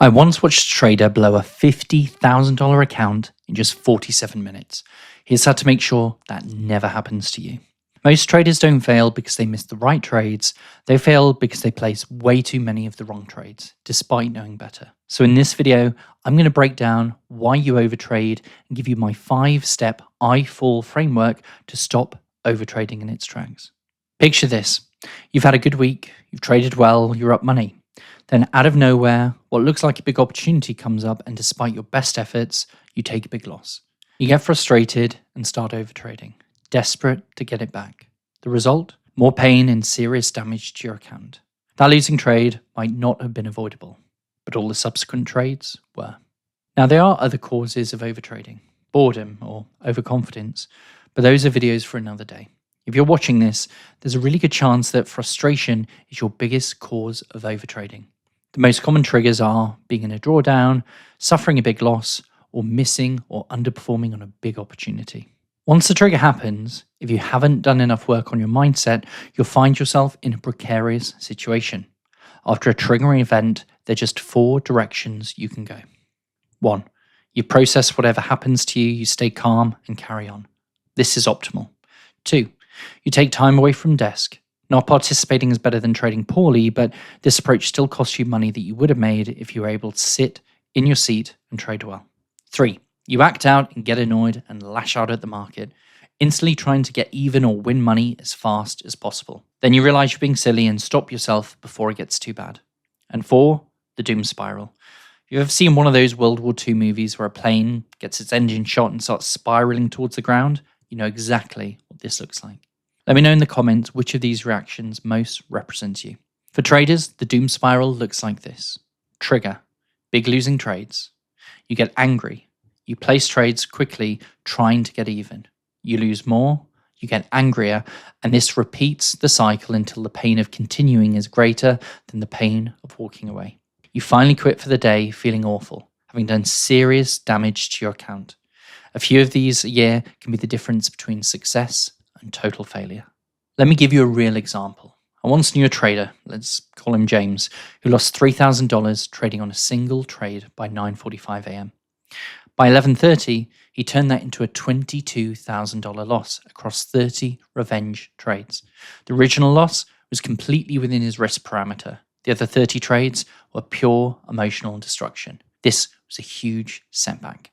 I once watched a trader blow a $50,000 account in just 47 minutes. Here's how to make sure that never happens to you. Most traders don't fail because they miss the right trades. They fail because they place way too many of the wrong trades, despite knowing better. So in this video, I'm going to break down why you overtrade and give you my 5-step I fall framework to stop overtrading in its tracks. Picture this. You've had a good week, you've traded well, you're up money. Then out of nowhere, what looks like a big opportunity comes up, and despite your best efforts, you take a big loss. You get frustrated and start overtrading, desperate to get it back. The result? More pain and serious damage to your account. That losing trade might not have been avoidable, but all the subsequent trades were. Now, there are other causes of overtrading, boredom or overconfidence, but those are videos for another day. If you're watching this, there's a really good chance that frustration is your biggest cause of overtrading. The most common triggers are being in a drawdown, suffering a big loss, or missing or underperforming on a big opportunity. Once the trigger happens, if you haven't done enough work on your mindset, you'll find yourself in a precarious situation. After a triggering event, there are just 4 directions you can go. 1. You process whatever happens to you, you stay calm and carry on. This is optimal. 2. You take time away from desk. Not participating is better than trading poorly, but this approach still costs you money that you would have made if you were able to sit in your seat and trade well. 3. You act out and get annoyed and lash out at the market, instantly trying to get even or win money as fast as possible. Then you realize you're being silly and stop yourself before it gets too bad. And 4. The doom spiral. You've ever seen one of those World War II movies where a plane gets its engine shot and starts spiraling towards the ground? You know exactly what this looks like. Let me know in the comments which of these reactions most represents you. For traders, the doom spiral looks like this. Trigger. Big losing trades. You get angry. You place trades quickly, trying to get even. You lose more. You get angrier. And this repeats the cycle until the pain of continuing is greater than the pain of walking away. You finally quit for the day, feeling awful, having done serious damage to your account. A few of these a year can be the difference between success and total failure. Let me give you a real example. I once knew a trader, let's call him James, who lost $3,000 trading on a single trade by 9:45 a.m. By 11:30, he turned that into a $22,000 loss across 30 revenge trades. The original loss was completely within his risk parameter. The other 30 trades were pure emotional destruction. This was a huge setback.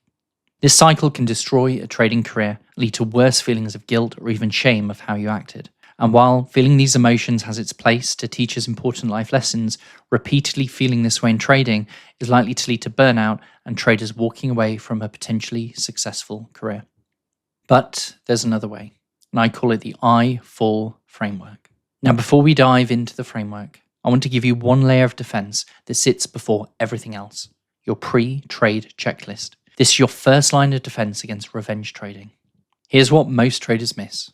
This cycle can destroy a trading career, lead to worse feelings of guilt or even shame of how you acted. And while feeling these emotions has its place to teach us important life lessons, repeatedly feeling this way in trading is likely to lead to burnout and traders walking away from a potentially successful career. But there's another way, and I call it the I fall framework. Now, before we dive into the framework, I want to give you one layer of defense that sits before everything else, your pre-trade checklist. This is your first line of defense against revenge trading. Here's what most traders miss.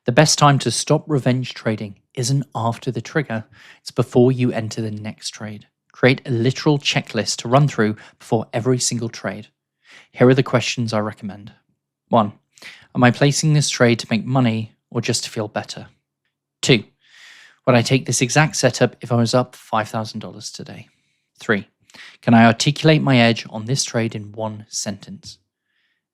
The best time to stop revenge trading isn't after the trigger, it's before you enter the next trade. Create a literal checklist to run through before every single trade. Here are the questions I recommend. 1. Am I placing this trade to make money or just to feel better? 2. Would I take this exact setup if I was up $5,000 today? 3. Can I articulate my edge on this trade in one sentence?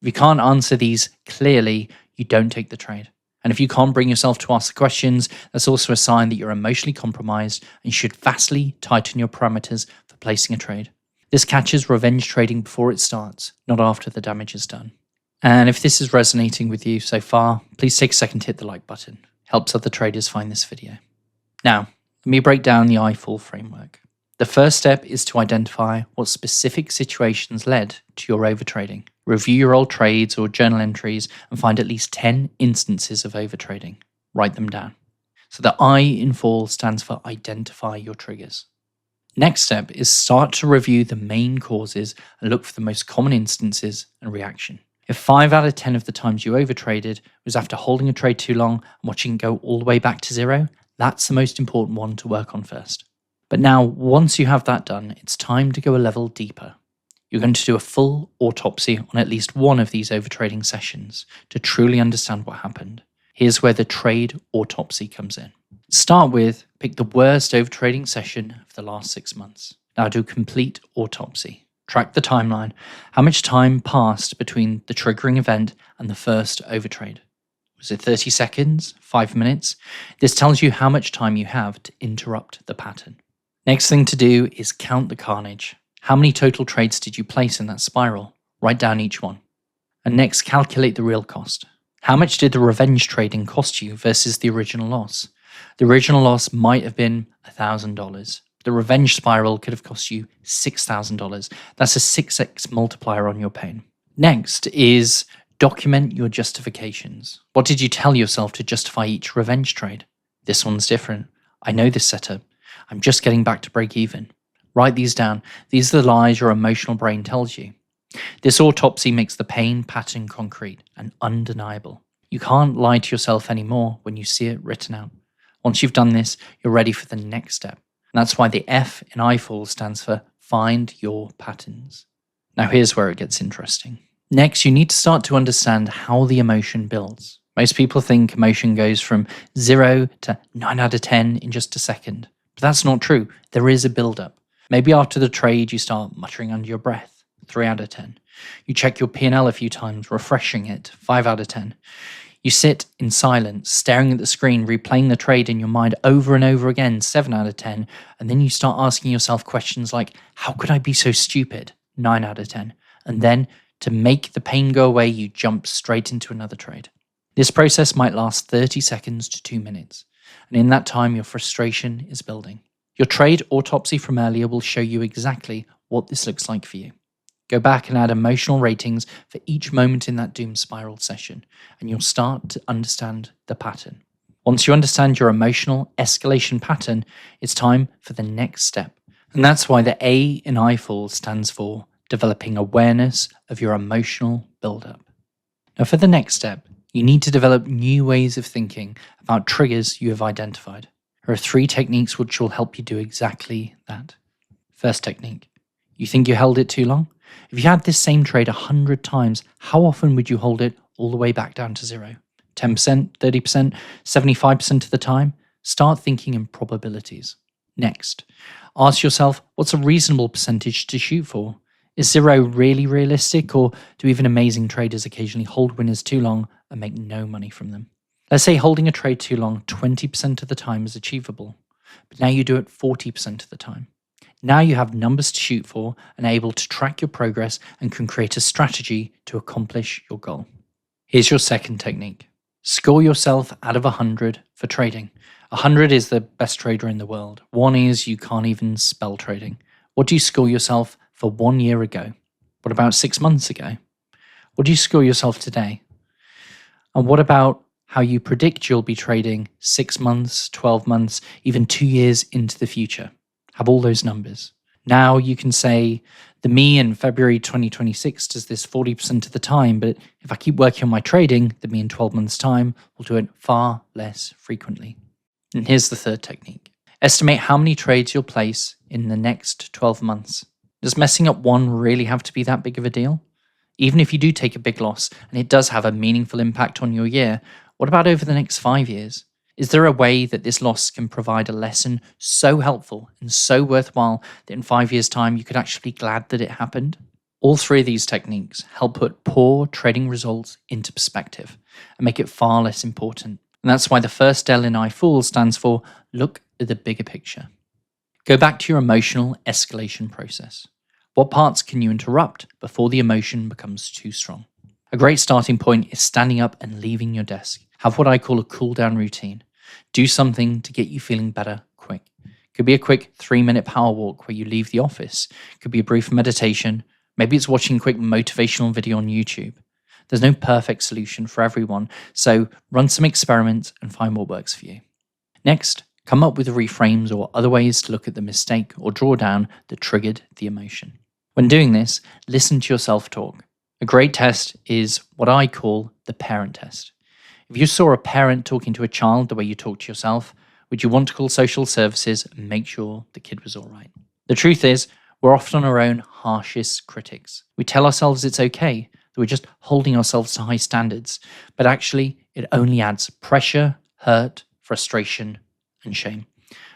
If you can't answer these clearly, you don't take the trade. And if you can't bring yourself to ask the questions, that's also a sign that you're emotionally compromised and you should vastly tighten your parameters for placing a trade. This catches revenge trading before it starts, not after the damage is done. And if this is resonating with you so far, please take a second to hit the like button. Helps other traders find this video. Now, let me break down the I fall framework. The first step is to identify what specific situations led to your overtrading. Review your old trades or journal entries and find at least 10 instances of overtrading. Write them down. So the I in fall stands for identify your triggers. Next step is start to review the main causes and look for the most common instances and reaction. If 5 out of 10 of the times you overtraded was after holding a trade too long and watching it go all the way back to zero, that's the most important one to work on first. But now, once you have that done, it's time to go a level deeper. You're going to do a full autopsy on at least one of these overtrading sessions to truly understand what happened. Here's where the trade autopsy comes in. Start with, pick the worst overtrading session of the last 6 months. Now do a complete autopsy. Track the timeline. How much time passed between the triggering event and the first overtrade? Was it 30 seconds? 5 minutes? This tells you how much time you have to interrupt the pattern. Next thing to do is count the carnage. How many total trades did you place in that spiral? Write down each one. And next, calculate the real cost. How much did the revenge trading cost you versus the original loss? The original loss might have been $1,000. The revenge spiral could have cost you $6,000. That's a 6x multiplier on your pain. Next is document your justifications. What did you tell yourself to justify each revenge trade? This one's different. I know this setup. I'm just getting back to break even. Write these down. These are the lies your emotional brain tells you. This autopsy makes the pain pattern concrete and undeniable. You can't lie to yourself anymore when you see it written out. Once you've done this, you're ready for the next step. And that's why the F in iFall stands for Find Your Patterns. Now here's where it gets interesting. Next, you need to start to understand how the emotion builds. Most people think emotion goes from 0 to 9 out of 10 in just a second. But that's not true. There is a build-up. Maybe after the trade, you start muttering under your breath. 3 out of 10. You check your P&L a few times, refreshing it. 5 out of 10. You sit in silence, staring at the screen, replaying the trade in your mind over and over again. 7 out of 10. And then you start asking yourself questions like, how could I be so stupid? 9 out of 10. And then, to make the pain go away, you jump straight into another trade. This process might last 30 seconds to 2 minutes. And in that time, your frustration is building. Your trade autopsy from earlier will show you exactly what this looks like for you. Go back and add emotional ratings for each moment in that doom spiral session, and you'll start to understand the pattern. Once you understand your emotional escalation pattern, it's time for the next step. And that's why the A in iFall stands for developing awareness of your emotional buildup. Now for the next step, you need to develop new ways of thinking about triggers you have identified. There are 3 techniques which will help you do exactly that. First technique. You think you held it too long? If you had this same trade 100 times, how often would you hold it all the way back down to 0? 10%, 30%, 75% of the time? Start thinking in probabilities. Next, ask yourself, what's a reasonable percentage to shoot for? Is 0 really realistic, or do even amazing traders occasionally hold winners too long and make no money from them? Let's say holding a trade too long 20% of the time is achievable, but now you do it 40% of the time. Now you have numbers to shoot for and are able to track your progress and can create a strategy to accomplish your goal. Here's your second technique. Score yourself out of 100 for trading. 100 is the best trader in the world. 1 is you can't even spell trading. What do you score yourself for 1 year ago? What about 6 months ago? What do you score yourself today? And what about how you predict you'll be trading 6 months, 12 months, even 2 years into the future? Have all those numbers. Now you can say, the me in February 2026 does this 40% of the time, but if I keep working on my trading, the me in 12 months' time will do it far less frequently. And here's the third technique. Estimate how many trades you'll place in the next 12 months. Does messing up one really have to be that big of a deal? Even if you do take a big loss and it does have a meaningful impact on your year, what about over the next 5 years? Is there a way that this loss can provide a lesson so helpful and so worthwhile that in 5 years' time you could actually be glad that it happened? All 3 of these techniques help put poor trading results into perspective and make it far less important. And that's why the first L in iFool stands for look at the bigger picture. Go back to your emotional escalation process. What parts can you interrupt before the emotion becomes too strong? A great starting point is standing up and leaving your desk. Have what I call a cool down routine. Do something to get you feeling better quick. Could be a quick 3-minute power walk where you leave the office. Could be a brief meditation. Maybe it's watching a quick motivational video on YouTube. There's no perfect solution for everyone, so run some experiments and find what works for you. Next, come up with reframes or other ways to look at the mistake or drawdown that triggered the emotion. When doing this, listen to your self-talk. A great test is what I call the parent test. If you saw a parent talking to a child the way you talk to yourself, would you want to call social services and make sure the kid was all right? The truth is, we're often our own harshest critics. We tell ourselves it's okay, that we're just holding ourselves to high standards, but actually it only adds pressure, hurt, frustration, and shame.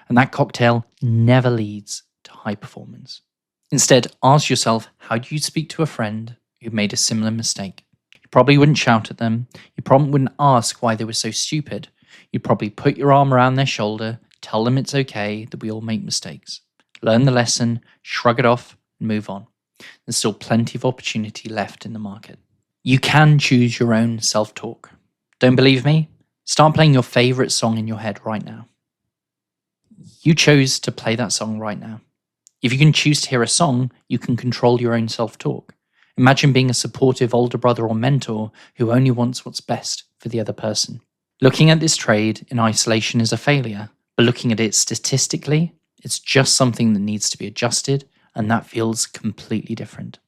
And that cocktail never leads to high performance. Instead, ask yourself, how do you speak to a friend who made a similar mistake? You probably wouldn't shout at them. You probably wouldn't ask why they were so stupid. You'd probably put your arm around their shoulder, tell them it's okay, that we all make mistakes. Learn the lesson, shrug it off, and move on. There's still plenty of opportunity left in the market. You can choose your own self-talk. Don't believe me? Start playing your favorite song in your head right now. You chose to play that song right now. If you can choose to hear a song, you can control your own self-talk. Imagine being a supportive older brother or mentor who only wants what's best for the other person. Looking at this trade in isolation is a failure, but looking at it statistically, it's just something that needs to be adjusted, and that feels completely different.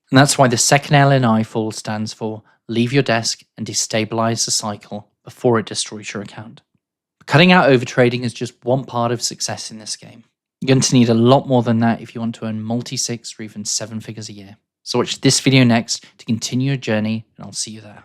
And that's why the second L in IFAL stands for leave your desk and destabilize the cycle before it destroys your account. Cutting out overtrading is just one part of success in this game. You're going to need a lot more than that if you want to earn multi-6 or even 7 figures a year. So watch this video next to continue your journey, and I'll see you there.